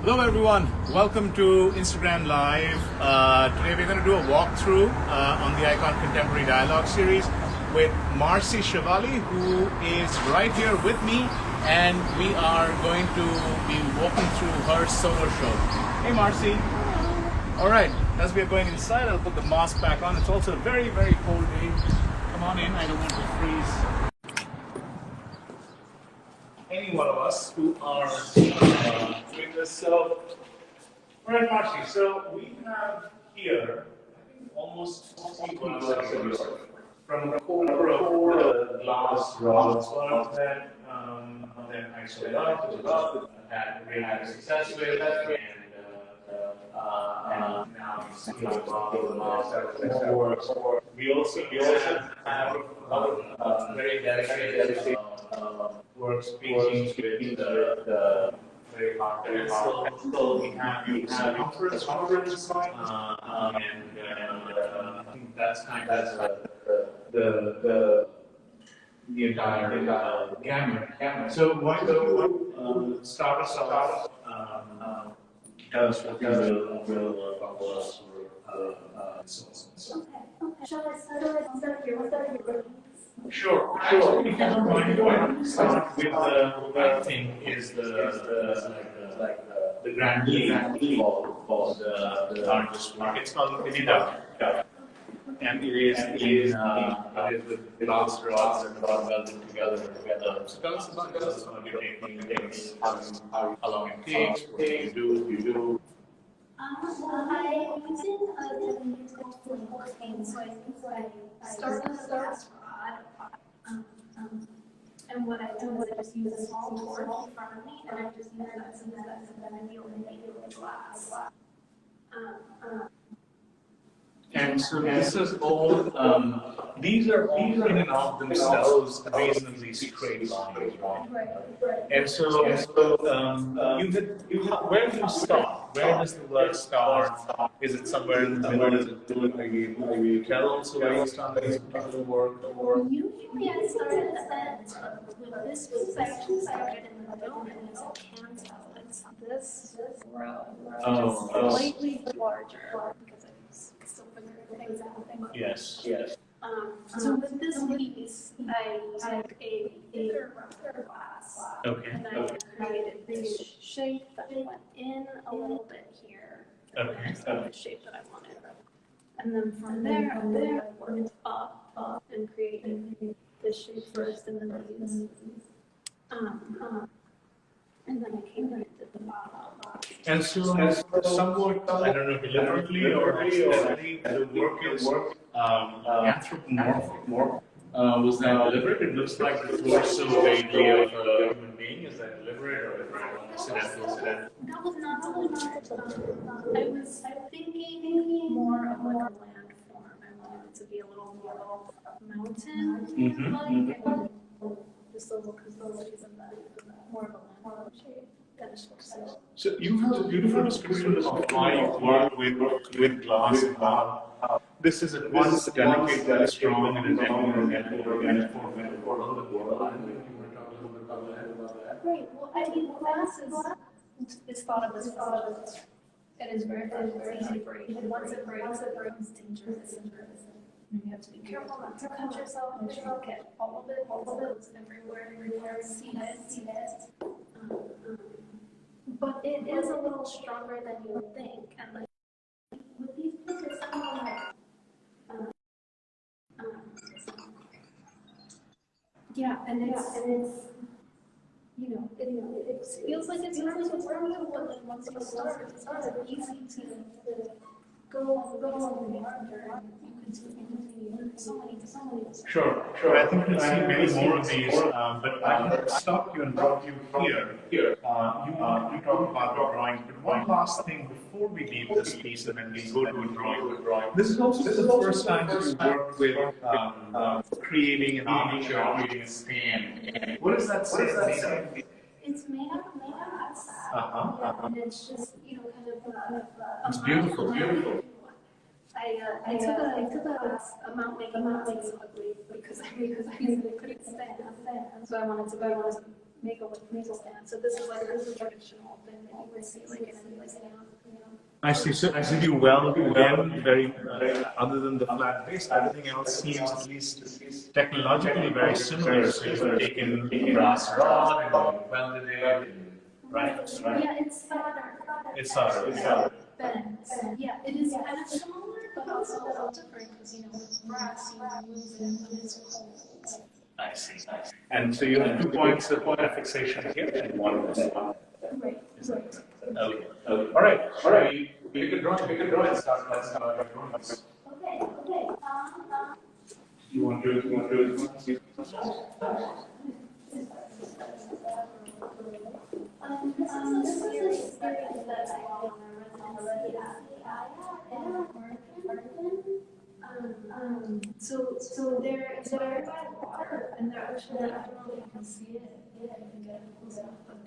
Hello everyone, welcome to Instagram Live. Today we're going to do a walkthrough on the Aicon Contemporary Dialogue series with Marcy Chevali, who is right here with me, and we are going to be walking through her solo show. Hey Marcy. All right, as we are going inside, I'll put the mask back on. It's also a very, very cold day. Come on in, I don't want to freeze any one of us who are doing this. So, all right, Marcy. So we have here, I think, almost 40 glasses from the core of the glass rods that I sold out, had really success with, and now we see more works. We also have very dedicated works speaking with very hard. So we have conference, and I think that's kind of the entire gamut. So why don't you start us off? Tell us what you will follow us Okay. Shall I start here? Sure. If you don't mind, why don't we start with what I think is the grand lead of the largest one. It's called Dialog, and it is with glass rods and welded together. So tell us about your techniques, how long it takes, what you do. Well, I was in a technique called flame, so I start with a glass rod, and what I do is I just use a small torch in front of me, and I just use that so that I feel the glass. And so this is all, these are all in and of themselves reasonably straight lines, right? And so where do you start? Where does the work start? Is it somewhere in the middle? Is it are you tell also where you start this particular work? Usually I start at the end. With this piece, I actually started in the middle, and it's a canto. It's this row, just slightly larger because I'm still figuring things out. Yes. So with this piece, I took a thicker rubber glass, and I created this shape that went in a little bit here, and then the shape that I wanted. And then from there, I worked up and created this shape first, and then these. And then I came and did the bottom. And so somewhat, I don't know, deliberately or accidentally, the work is anthropomorphic. Was that deliberate? It looks like the torso vaguely of a human being. Is that deliberate or accidental? That was not deliberate. I was thinking more of like a land form. I wanted it to be a little more mountain-like, just a little composite and then more of a land shape. So you have a beautiful description of why you work with glass and how this is at once delicate and strong and organic for all the world. Right. Well, I mean, glass is thought of as fragile. It is very easy to break. And once it breaks, it's dangerous. You have to be careful not to cut yourself. Make sure you get all of it. It's everywhere. See it. But it is a little stronger than you would think. And like with these pieces, and it's it feels like it's hard to work, but like once you start, it's easy to go on larger. You continue so many. Sure. I think we'll see many more of these, but I can stop you and drop you here. You talk about the drawing, but one last thing before we leave this piece and then we go to a drawing. This is also the first time that you worked with creating an armature, creating a stand. What does that say? It's made out of glass, and it's just kind of it's beautiful. I took a mountain ugly because I couldn't stand. So I wanted to make a stand. So this is like a traditional thing that you would see like in a museum. I see. So did you weld again very other than the flat base, everything else seems at least technologically very similar. So you've taken a brass rod and you welded it, and, right? Yeah, it's solder. It's solder. Yeah. Yeah, it is kind of smaller, but also a little different because with brass you move it when it's cold. I see. And so you have 2 points of fixation here and one this one. Right. Okay. All right. Pick a drawing and start your drawings. Okay. You want to do it? This is a series that I want to run So they're inspired by water, and they're actually, I don't know if you can see it, but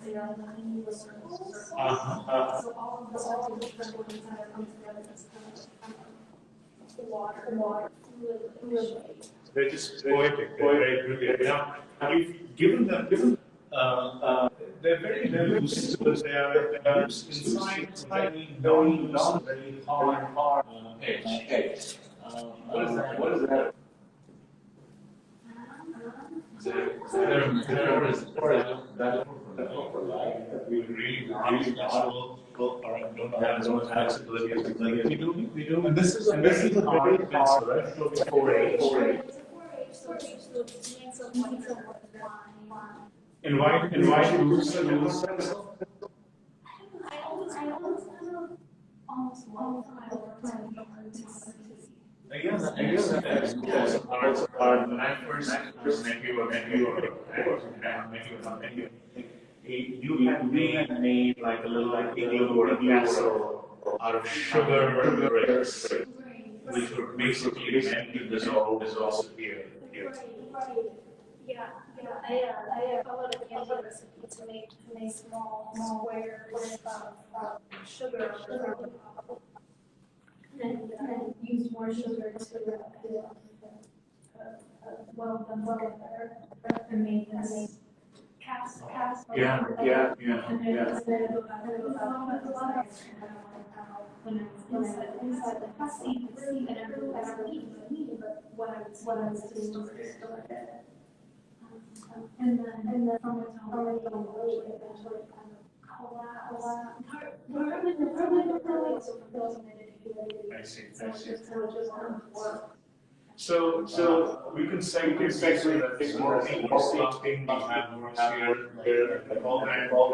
they are tiny circles. So all of the circles come together as kind of water fluid shape. They're just poetic. They're very brilliant. Now, you've given them. They're very loose because they are loose inside very non-loose, very hard edge. What is that? We really flexible or don't have as much flexibility as we do. And this is a very hard pencil, right? It's 4H. And why use the loose pencil? I always kind of almost love hard to see. Yes. When I first met you, you had made like a little igloo or a castle out of sugar bricks, which were basically meant to dissolve here. Right. Yeah. I followed a candy recipe to make small squares of sugar and use more sugar to weld them together and make this cast. Yeah. And then I go back to the when I was inside the seed and everyone was me, but what I was doing was to store it. And then from the time I eventually kind of collapsed. I see. So we can say that there's more slumping, we have more here, all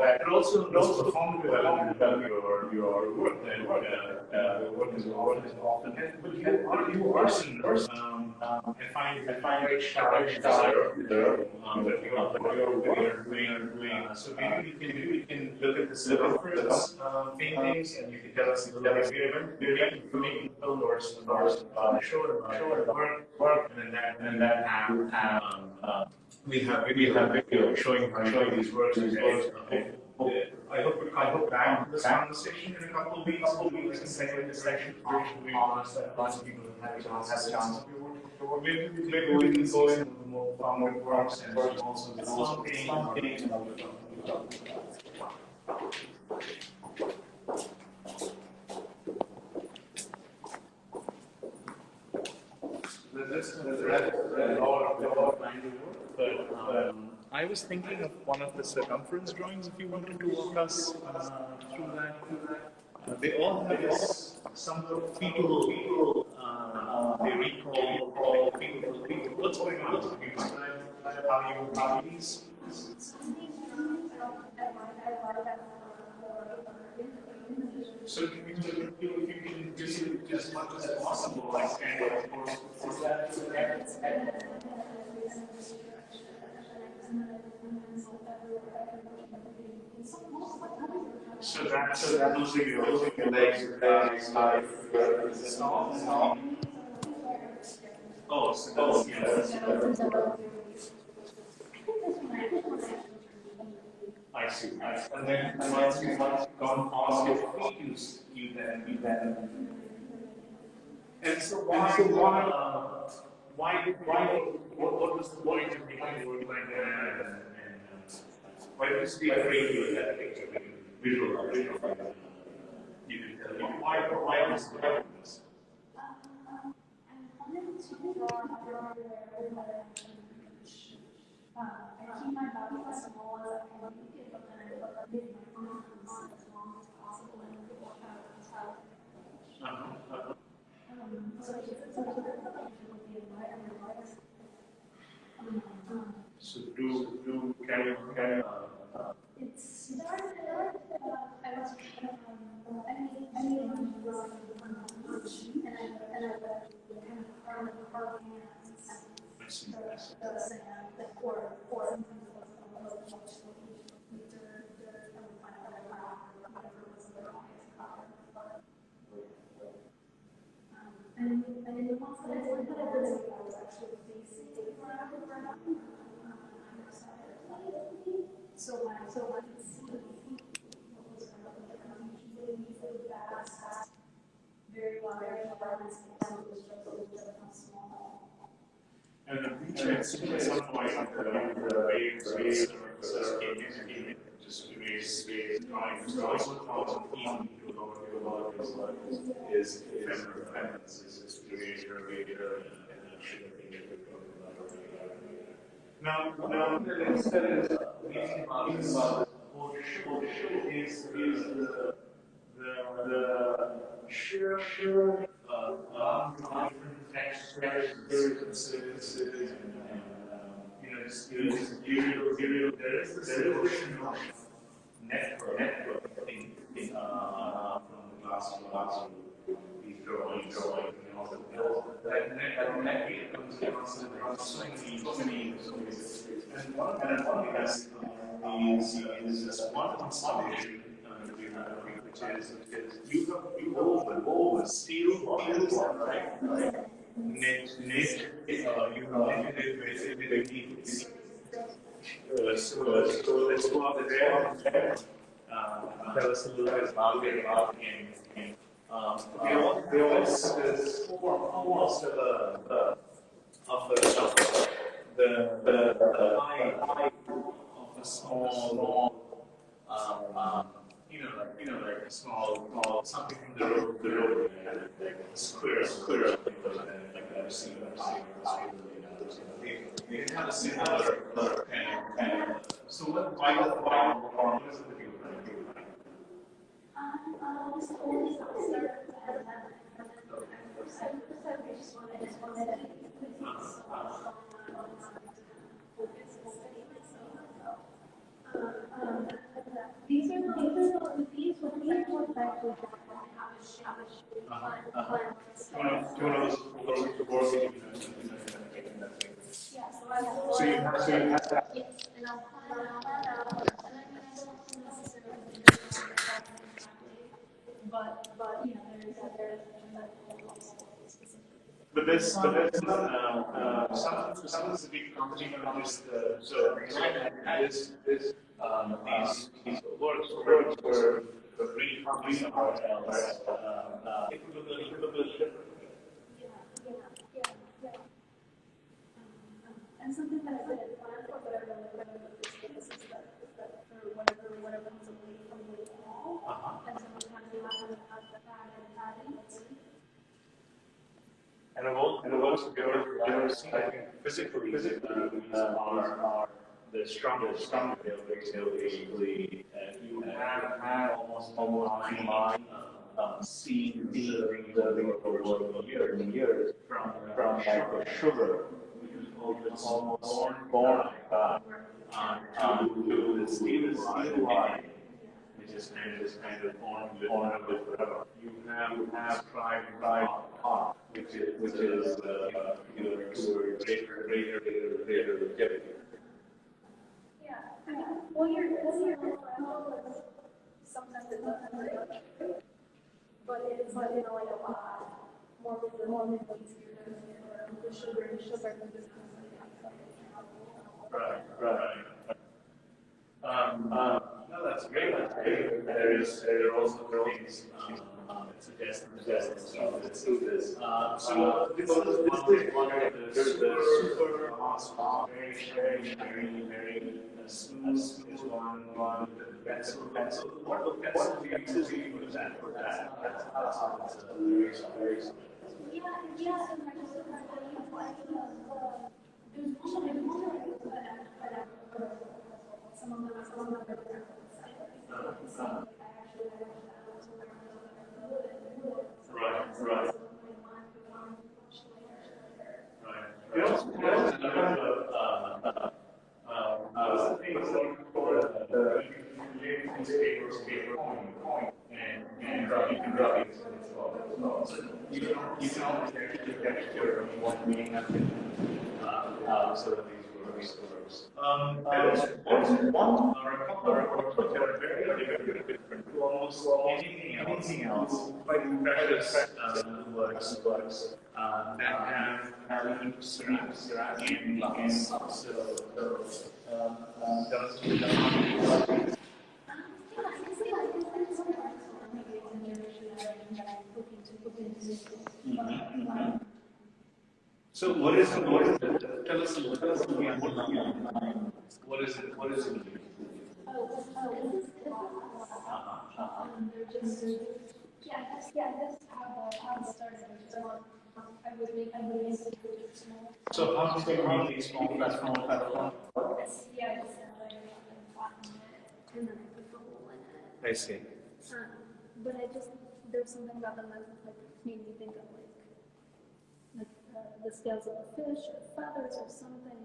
that. And also performative element of your work. The work is often, but you person, I find very shy there, but you're doing. So maybe we can look at the circumference paintings, and you can tell us a little bit. We're making film or show work, and then we have video showing these works. I hope back to this conversation in a couple of weeks and second session, to be honest, that lots of people have a chance. Maybe we can go into the more formative works and also the slumping and other stuff. That's a lot of manual work, but I was thinking of one of the circumference drawings. If you wanted to walk us through that, they all have this some sort of fetal. They recall fetal. What's going on? Can you describe how you these? So if you can do as much as possible, like is that so that losing your legs, your thighs, oh, so that's I see. And then once you've gone past your feet, you then. And so why what was the point of making it work like that? Why don't you stay free to look at the picture? We can visualize it. You can tell me why this is. I wanted to draw everywhere I keep my body as small as I can make it, but then I make my arms as long as possible and that's how so it's with the environment. So do carry It started, I was I made one drawing and I kind of carved hands. The sand, the core, sometimes it wasn't a little much dirt, and we find out whatever was in the wrong and in the ones that I did, I was actually facing around the ground, so I could see what was around the ground. Usually these are vast, very large environments, and it was just how small. and the beach at some point the waves came in just raise drawing. It's also called even to lower is ephemeral, is greater and now the next step is amazing about this whole show is the sheer different textures and surfaces and just there is this notion of network thing from the classroom. These drawings, and also that net comes across so many ways. And one is this one installation we have, which is you woven steel bars, right? Knit, you knitted it with needles. So let's go up there and tell us a little bit about it. They always form almost of the eye of a small like a small something from the road, like a square, like I've seen. They have a similar kind of. So why is it the view? These are these would actually so you have that. Yes, and I'll plan out, and I don't necessarily but there's But this some of the big company just so these works were really companies somewhere else. It would be a little bit different. Yeah. And something that I didn't plan for, but I really with this case is that for whatever was away from the wall, and sometimes you have to have the pad and and of all girls, I think physically, are the strongest basically, you have almost mind seen the world for years from like sugar, which is almost born to the steel line, which is kind of born with forever. You have tried which is your greater longevity. yeah. Well, you're sometimes it doesn't break, but it's like like a lot more easier the sugar Right. No, that's great. There are also things that suggest let's do this. So this is one of the super fast, very smooth is one with the pencil. What pencil do you use for that? That's how it's very smooth. Yeah, and I just like there's some of them Right. We also have a number of things for paper coin and rubbing as well. So you can always actually capture what may happen sort of these works. There's one or a couple of works which are very different to almost anything else. Quite precious works that have ceramics and glass. So So what is it? Tell us a little bit about what is it? What is it? they're just that's how it started. I was making these small. So how did you make these small platform? Yeah, I just had like flattened it and then I put the hole in it. I see. But there's something about them that like made me think of like the scales of a fish or feathers or something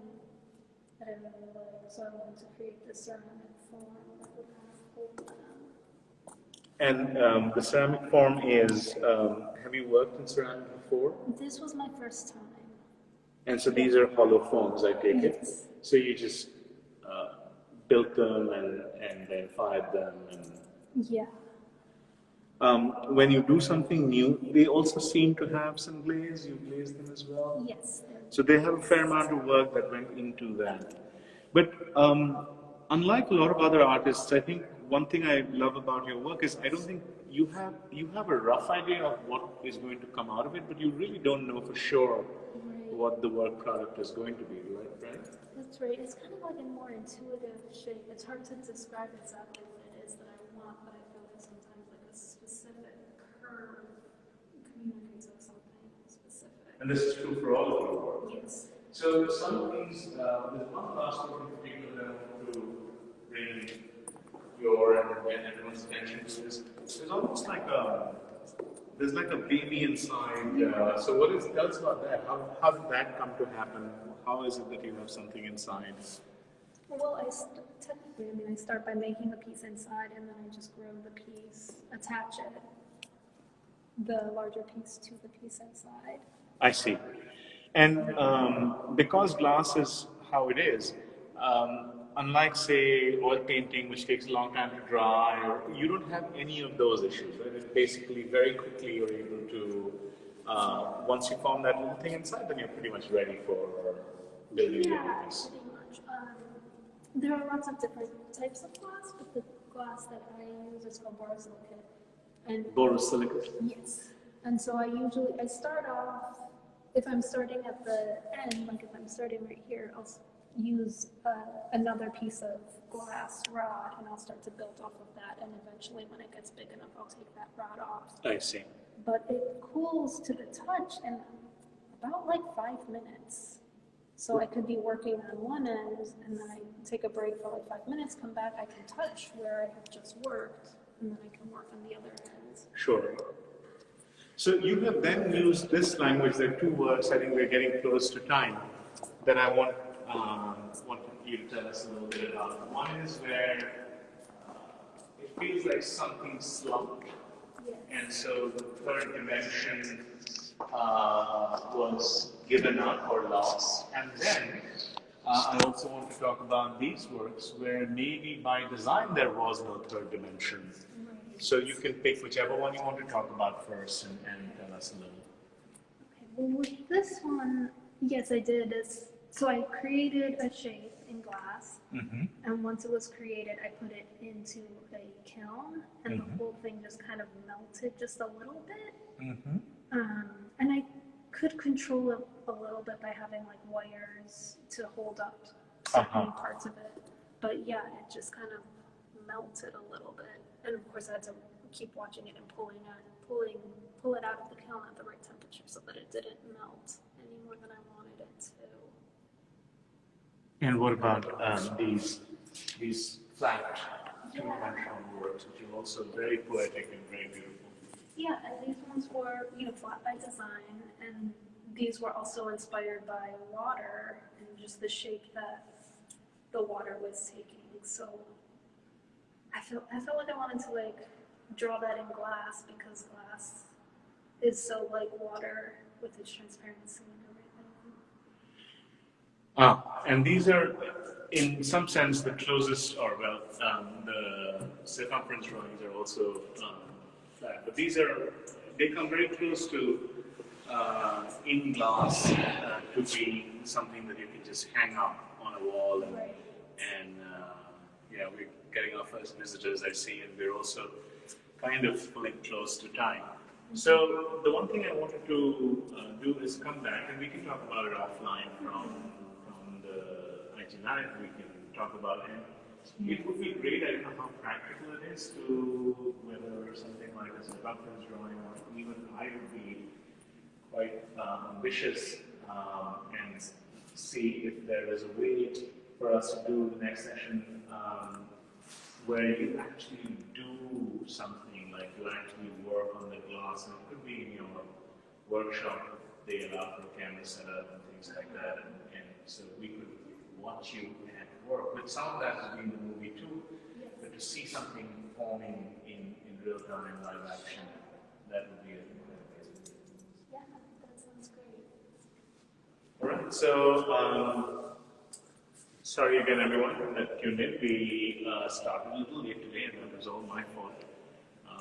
that I really like. So I wanted to create this ceramic form that would kind of hold them. And the ceramic form is, have you worked in ceramic before? This was my first time. And so these are hollow forms, I take it? Yes. So you just built them and then fired them. Yeah. When you do something new, they also seem to have some glaze. You glaze them as well? Yes. So they have a fair amount of work that went into that. But unlike a lot of other artists, I think one thing I love about your work is I don't think you have a rough idea of what is going to come out of it, but you really don't know for sure what the work product is going to be, right? That's right. It's kind of like a more intuitive shape. It's hard to describe exactly what it is that I want, but I feel like sometimes like a specific curve communicates with something specific. And this is true for all of your work. Yes. So some of these, there's one last one in particular that I want to bring your and everyone's attention to is there's almost like there's like a baby inside. So tell us about that. How did that come to happen? How is it that you have something inside? Well, I start by making the piece inside, and then I just grow the piece, attach it, the larger piece to the piece inside. I see. And because glass is how it is, unlike say oil painting, which takes a long time to dry, you don't have any of those issues. Right? It's basically very quickly you're able to, once you form that little thing inside, then you're pretty much ready for building your piece. Pretty much. There are lots of different types of glass, but the glass that I use is called borosilicate. And Borosilicate? yes. And so I start off, if I'm starting at the end, like if I'm starting right here, I'll use another piece of glass rod and I'll start to build off of that, and eventually when it gets big enough I'll take that rod off. I see. But it cools to the touch in about like 5 minutes. So I could be working on one end and then I take a break for like 5 minutes, come back, I can touch where I have just worked, and then I can work on the other end. Sure. So you have then used this language. There are two words, I think we're getting close to time, that I want you to tell us a little bit about. One is where it feels like something slumped, and so the third dimension was given up or lost. And then I also want to talk about these works where maybe by design there was no third dimension. So you can pick whichever one you want to talk about first and tell us a little. Okay, well with this one, yes I did. So I created a shape in glass. Mm-hmm. And once it was created, I put it into a kiln, and the whole thing just kind of melted just a little bit. Mm-hmm. And I could control it a little bit by having like wires to hold up certain parts of it. But yeah, it just kind of melted a little bit. And of course, I had to keep watching it and pull it out of the kiln at the right temperature so that it didn't melt any more than I wanted it to. And what about these flat two-dimensional works, which are also very poetic and very beautiful? Yeah, and these ones were, flat by design, and these were also inspired by water and just the shape that the water was taking. So I felt like I wanted to draw that in glass because glass is so like water with its transparency and everything. And these are, in some sense, the closest, or well, the circumference drawings are also flat, but they come very close to in glass to be something that you can just hang up on a wall, and yeah, we're getting our first visitors, I see, and we're also kind of pulling close to time. So the one thing I wanted to do is come back, and we can talk about it offline from the itinerary. We can talk about it. It would be great, I don't know how practical it is to whether something like a circumference drawing, or even I would be quite ambitious and see if there is a way for us to do the next session where you actually do something, like you actually work on the glass, and it could be in your workshop, they allow for camera setup and things like that, and so we could watch you at work. But some of that would be in the movie too, but to see something forming in real time in live action, that would be amazing. Yeah, that sounds great. All right, so sorry again, everyone that tuned in. We started a little late today, and that was all my fault.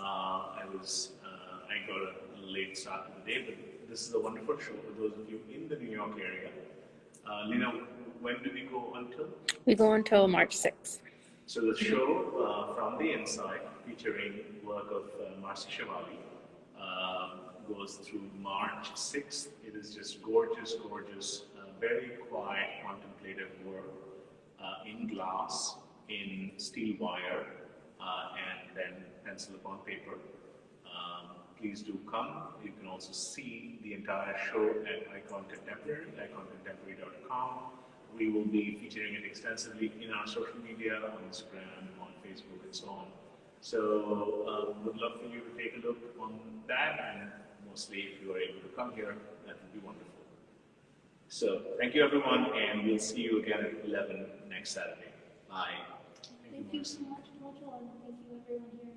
I got a late start to the day, but this is a wonderful show for those of you in the New York area. Lena, when do we go until? We go until March 6th. So the show From the Inside, featuring work of Marcy Chevali, goes through March 6th. It is just gorgeous, very quiet, contemplative work in glass, in steel wire, and then pencil upon paper. Please do come. You can also see the entire show at Aicon Contemporary, iconcontemporary.com. We will be featuring it extensively in our social media, on Instagram, on Facebook, and so on. So, would love for you to take a look on that, and mostly if you are able to come here, that would be wonderful. So, thank you everyone, and we'll see you again at 11 next Saturday. Bye. Thank you so much, Joel, and thank you everyone here.